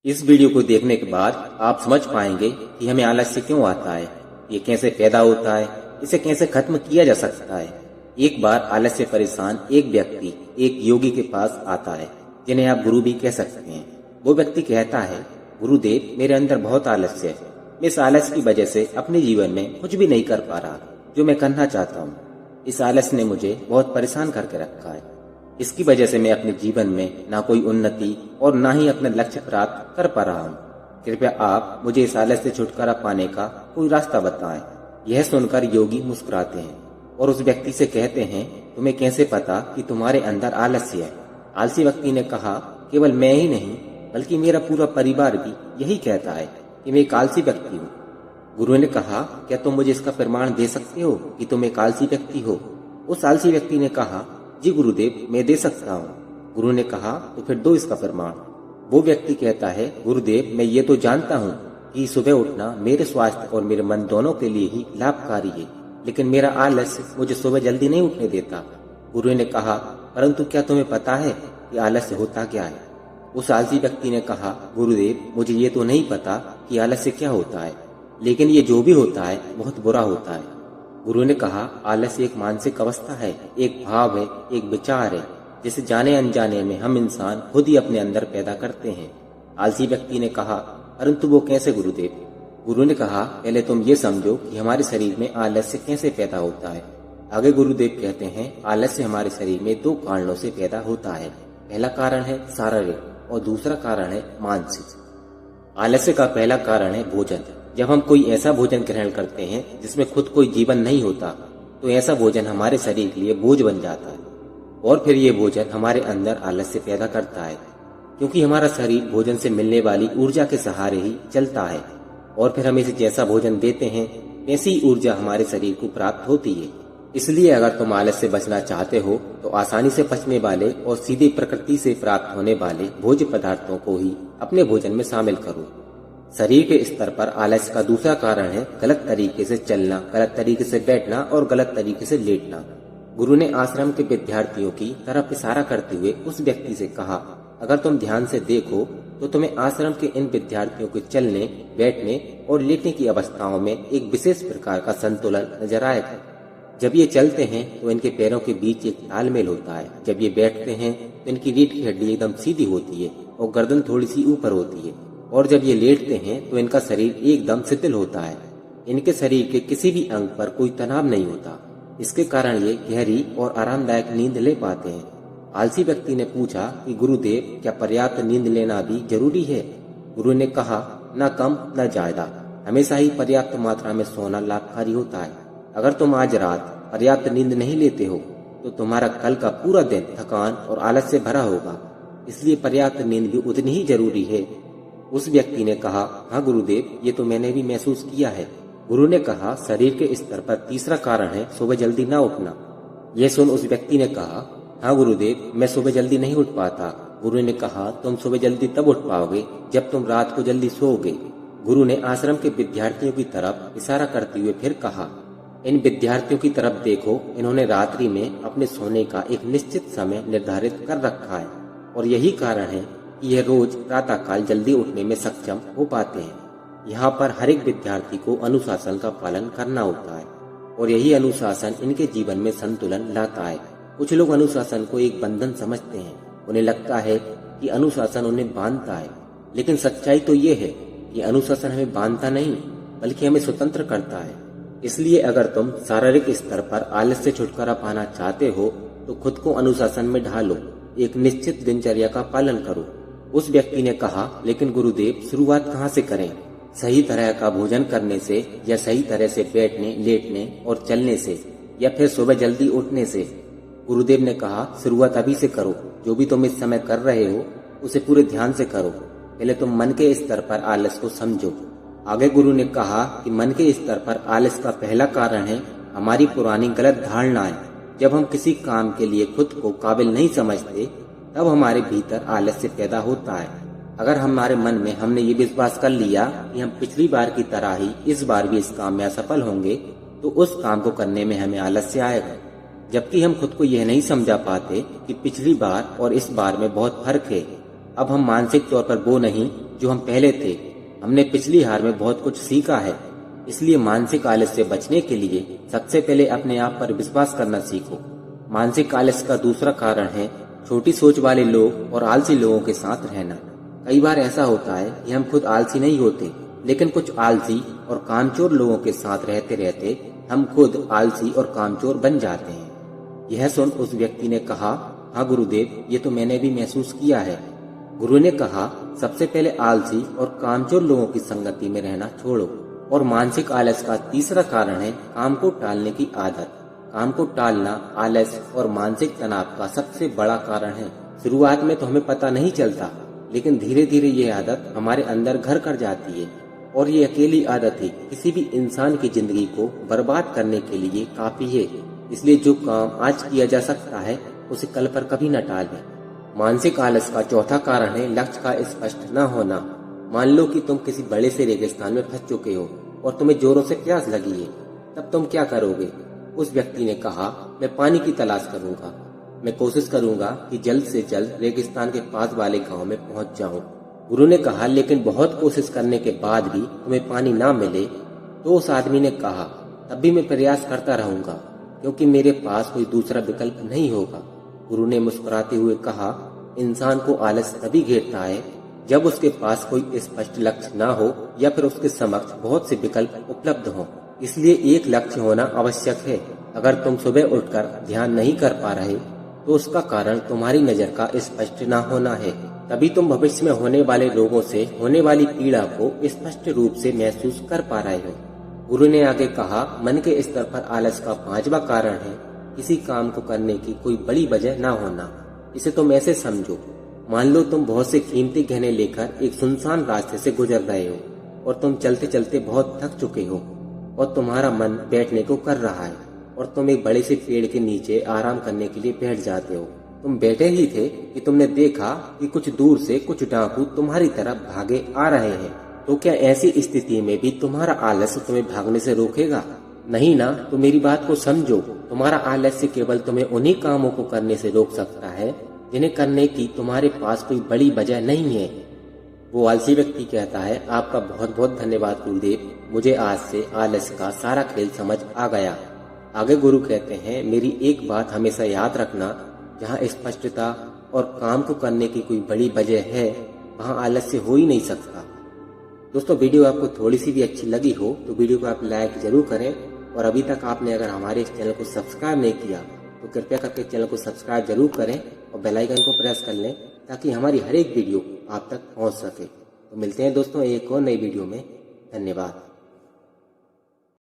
इस वीडियो को देखने के बाद आप समझ पाएंगे कि हमें आलस्य क्यों आता है, ये कैसे पैदा होता है, इसे कैसे खत्म किया जा सकता है। एक बार आलस्य से परेशान एक व्यक्ति एक योगी के पास आता है, जिन्हें आप गुरु भी कह सकते हैं। वो व्यक्ति कहता है, गुरुदेव मेरे अंदर बहुत आलस्य है, मैं इस आलस्य की वजह से अपने जीवन में कुछ भी नहीं कर पा रहा जो मैं करना चाहता हूँ। इस आलस्य ने मुझे बहुत परेशान करके रखा है। इसकी वजह से मैं अपने जीवन में ना कोई उन्नति और ना ही अपना लक्ष्य प्राप्त कर पा रहा हूँ। कृपया आप मुझे इस आलस्य से छुटकारा पाने का कोई रास्ता बताएं। यह सुनकर योगी मुस्कुराते हैं और उस व्यक्ति से कहते हैं, तुम्हें कैसे पता कि तुम्हारे अंदर आलस्य है? आलसी व्यक्ति ने कहा, केवल मैं ही नहीं बल्कि मेरा पूरा परिवार भी यही कहता है कि मैं एक आलसी व्यक्ति हूँ। गुरु ने कहा, क्या तुम मुझे इसका प्रमाण दे सकते हो कि तुम एक आलसी व्यक्ति हो? उस आलसी व्यक्ति ने कहा, जी गुरुदेव मैं दे सकता हूँ। गुरु ने कहा, तो फिर दो इसका प्रमाण। वो व्यक्ति कहता है, गुरुदेव मैं ये तो जानता हूँ कि सुबह उठना मेरे स्वास्थ्य और मेरे मन दोनों के लिए ही लाभकारी है, लेकिन मेरा आलस्य मुझे सुबह जल्दी नहीं उठने देता। गुरु ने कहा, परंतु क्या तुम्हें पता है कि आलस्य होता क्या है? उस आलसी व्यक्ति ने कहा, गुरुदेव मुझे ये तो नहीं पता कि आलस्य क्या होता है, लेकिन ये जो भी होता है बहुत बुरा होता है। गुरु ने कहा, आलस्य एक मानसिक अवस्था है, एक भाव है, एक विचार है, जिसे जाने अनजाने में हम इंसान खुद ही अपने अंदर पैदा करते हैं। आलसी व्यक्ति ने कहा, परंतु वो कैसे गुरुदेव? गुरु ने कहा, पहले तुम ये समझो कि हमारे शरीर में आलस्य कैसे पैदा होता है। आगे गुरुदेव कहते हैं, आलस्य हमारे शरीर में दो कारणों से पैदा होता है। पहला कारण है शारीरिक और दूसरा कारण है मानसिक। आलस्य का पहला कारण है भोजन। जब हम कोई ऐसा भोजन ग्रहण करते हैं जिसमें खुद कोई जीवन नहीं होता, तो ऐसा भोजन हमारे शरीर के लिए बोझ बन जाता है और फिर ये भोजन हमारे अंदर आलस्य पैदा करता है, क्योंकि हमारा शरीर भोजन से मिलने वाली ऊर्जा के सहारे ही चलता है और फिर हम इसे जैसा भोजन देते हैं वैसी ही ऊर्जा हमारे शरीर को प्राप्त होती है। इसलिए अगर तुम आलस्य से बचना चाहते हो तो आसानी से पचने वाले और सीधे प्रकृति से प्राप्त होने वाले भोज्य पदार्थों को ही अपने भोजन में शामिल करो। शरीर के स्तर पर आलस्य का दूसरा कारण है गलत तरीके से चलना, गलत तरीके से बैठना और गलत तरीके से लेटना। गुरु ने आश्रम के विद्यार्थियों की तरफ इशारा करते हुए उस व्यक्ति से कहा, अगर तुम ध्यान से देखो तो तुम्हें आश्रम के इन विद्यार्थियों के चलने, बैठने और लेटने की अवस्थाओं में एक विशेष प्रकार का संतुलन नजर आएगा। जब ये चलते हैं तो इनके पैरों के बीच एक तालमेल होता है, जब ये बैठते हैं तो इनकी रीढ़ की हड्डी एकदम सीधी होती है और गर्दन थोड़ी सी ऊपर होती है, और जब ये लेटते हैं तो इनका शरीर एकदम शिथिल होता है। इनके शरीर के किसी भी अंग पर कोई तनाव नहीं होता। इसके कारण ये गहरी और आरामदायक नींद ले पाते हैं। आलसी व्यक्ति ने पूछा कि गुरुदेव क्या पर्याप्त नींद लेना भी जरूरी है? गुरु ने कहा, न कम न ज्यादा, हमेशा ही पर्याप्त मात्रा में सोना लाभकारी होता है। अगर तुम आज रात पर्याप्त नींद नहीं लेते हो तो तुम्हारा कल का पूरा दिन थकान और आलस से भरा होगा, इसलिए पर्याप्त नींद भी उतनी ही जरूरी है। उस व्यक्ति ने कहा, हाँ गुरुदेव ये तो मैंने भी महसूस किया है। गुरु ने कहा, शरीर के स्तर पर तीसरा कारण है सुबह जल्दी न उठना। यह सुन उस व्यक्ति ने कहा, हाँ गुरुदेव मैं सुबह जल्दी नहीं उठ पाता। गुरु ने कहा, तुम सुबह जल्दी तब उठ पाओगे जब तुम रात को जल्दी सोओगे। गुरु ने आश्रम के विद्यार्थियों की तरफ इशारा करते हुए फिर कहा, इन विद्यार्थियों की तरफ देखो, इन्होंने रात्रि में अपने सोने का एक निश्चित समय निर्धारित कर रखा है और यही कारण है कि यह रोज प्रातः काल जल्दी उठने में सक्षम हो पाते हैं। यहाँ पर हर एक विद्यार्थी को अनुशासन का पालन करना होता है और यही अनुशासन इनके जीवन में संतुलन लाता है। कुछ लोग अनुशासन को एक बंधन समझते हैं, उन्हें लगता है कि अनुशासन उन्हें बांधता है, लेकिन सच्चाई तो ये है कि अनुशासन हमें बांधता नहीं बल्कि हमें स्वतंत्र करता है। इसलिए अगर तुम शारीरिक स्तर पर आलस्य से छुटकारा पाना चाहते हो तो खुद को अनुशासन में ढालो, एक निश्चित दिनचर्या का पालन करो। उस व्यक्ति ने कहा, लेकिन गुरुदेव शुरुआत कहाँ से करें? सही तरह का भोजन करने से या सही तरह से बैठने, लेटने और चलने से या फिर सुबह जल्दी उठने से? गुरुदेव ने कहा, शुरुआत अभी से करो। जो भी तुम इस समय कर रहे हो उसे पूरे ध्यान से करो। पहले तुम मन के स्तर पर आलस को समझो। आगे गुरु ने कहा कि मन के स्तर पर आलस का पहला कारण है हमारी पुरानी गलत धारणाएं। जब हम किसी काम के लिए खुद को काबिल नहीं समझते तब हमारे भीतर आलस्य पैदा होता है। अगर हमारे मन में हमने ये विश्वास कर लिया कि हम पिछली बार की तरह ही इस बार भी इस काम में असफल होंगे तो उस काम को करने में हमें आलस्य आएगा, जबकि हम खुद को यह नहीं समझा पाते कि पिछली बार और इस बार में बहुत फर्क है। अब हम मानसिक तौर पर वो नहीं जो हम पहले थे। हमने पिछली हार में बहुत कुछ सीखा है। इसलिए मानसिक आलस से बचने के लिए सबसे पहले अपने आप पर विश्वास करना सीखो। मानसिक आलस का दूसरा कारण है छोटी सोच वाले लोग और आलसी लोगों के साथ रहना। कई बार ऐसा होता है कि हम खुद आलसी नहीं होते, लेकिन कुछ आलसी और कामचोर लोगों के साथ रहते रहते हम खुद आलसी और कामचोर बन जाते हैं। यह सुन उस व्यक्ति ने कहा, हाँ गुरुदेव, ये तो मैंने भी महसूस किया है। गुरु ने कहा, सबसे पहले आलसी और कामचोर लोगों की संगति में रहना छोड़ो। और मानसिक आलस का तीसरा कारण है काम को टालने की आदत। काम को टालना आलस और मानसिक तनाव का सबसे बड़ा कारण है। शुरुआत में तो हमें पता नहीं चलता, लेकिन धीरे धीरे ये आदत हमारे अंदर घर कर जाती है। और ये अकेली आदत ही किसी भी इंसान की जिंदगी को बर्बाद करने के लिए काफी है। इसलिए जो काम आज किया जा सकता है उसे कल पर कभी न टालें। मानसिक आलस का चौथा कारण है लक्ष्य का स्पष्ट न होना। मान लो कि तुम किसी बड़े से रेगिस्तान में फंस चुके हो और तुम्हें जोरों से प्यास लगी है, तब तुम क्या करोगे? उस व्यक्ति ने कहा, मैं पानी की तलाश करूंगा। मैं कोशिश करूंगा कि जल्द से जल्द रेगिस्तान के पास वाले गांव में पहुंच जाऊं। गुरु ने कहा, लेकिन बहुत कोशिश करने के बाद भी तुम्हें पानी ना मिले? तो उस आदमी ने कहा, तब भी मैं प्रयास करता रहूंगा, क्योंकि मेरे पास कोई दूसरा विकल्प नहीं होगा। गुरु ने मुस्कुराते हुए कहा, इंसान को आलस तभी घेरता है जब उसके पास कोई स्पष्ट लक्ष्य ना हो या फिर उसके समक्ष बहुत से विकल्प उपलब्ध हों। इसलिए एक लक्ष्य होना आवश्यक है। अगर तुम सुबह उठकर ध्यान नहीं कर पा रहे तो उसका कारण तुम्हारी नजर का स्पष्ट ना होना है। तभी तुम भविष्य में होने वाले रोगों से होने वाली पीड़ा को स्पष्ट रूप से महसूस कर पा रहे हो। गुरु ने आगे कहा, मन के स्तर पर आलस का पांचवा कारण है किसी काम को करने की कोई बड़ी वजह ना होना। इसे तुम ऐसे समझो, मान लो तुम बहुत से कीमती गहने लेकर एक सुनसान रास्ते से गुजर रहे हो और तुम चलते चलते बहुत थक चुके हो और तुम्हारा मन बैठने को कर रहा है और तुम एक बड़े से पेड़ के नीचे आराम करने के लिए बैठ जाते हो। तुम बैठे ही थे कि तुमने देखा कि कुछ दूर से कुछ डाकू तुम्हारी तरफ भागे आ रहे हैं। तो क्या ऐसी स्थिति में भी तुम्हारा आलस्य तुम्हें भागने से रोकेगा? नहीं ना। तो मेरी बात को समझो, तुम्हारा आलस्य केवल तुम्हें उन्हीं कामों को करने से रोक सकता है जिन्हें करने की तुम्हारे पास कोई बड़ी वजह नहीं है। वो आलसी व्यक्ति कहता है, आपका बहुत बहुत धन्यवाद गुरुदेव, मुझे आज से आलस्य का सारा खेल समझ आ गया। आगे गुरु कहते हैं, मेरी एक बात हमेशा याद रखना, जहाँ स्पष्टता और काम को करने की कोई बड़ी वजह है वहाँ आलस्य हो ही नहीं सकता। दोस्तों, वीडियो आपको थोड़ी सी भी अच्छी लगी हो तो वीडियो को आप लाइक जरूर करें। और अभी तक आपने अगर हमारे इस चैनल को सब्सक्राइब नहीं किया तो कृपया करके चैनल को सब्सक्राइब जरूर करें और बेल आइकन को प्रेस कर लें ताकि हमारी हर एक वीडियो आप तक पहुंच सके। तो मिलते हैं दोस्तों एक और नई वीडियो में। धन्यवाद।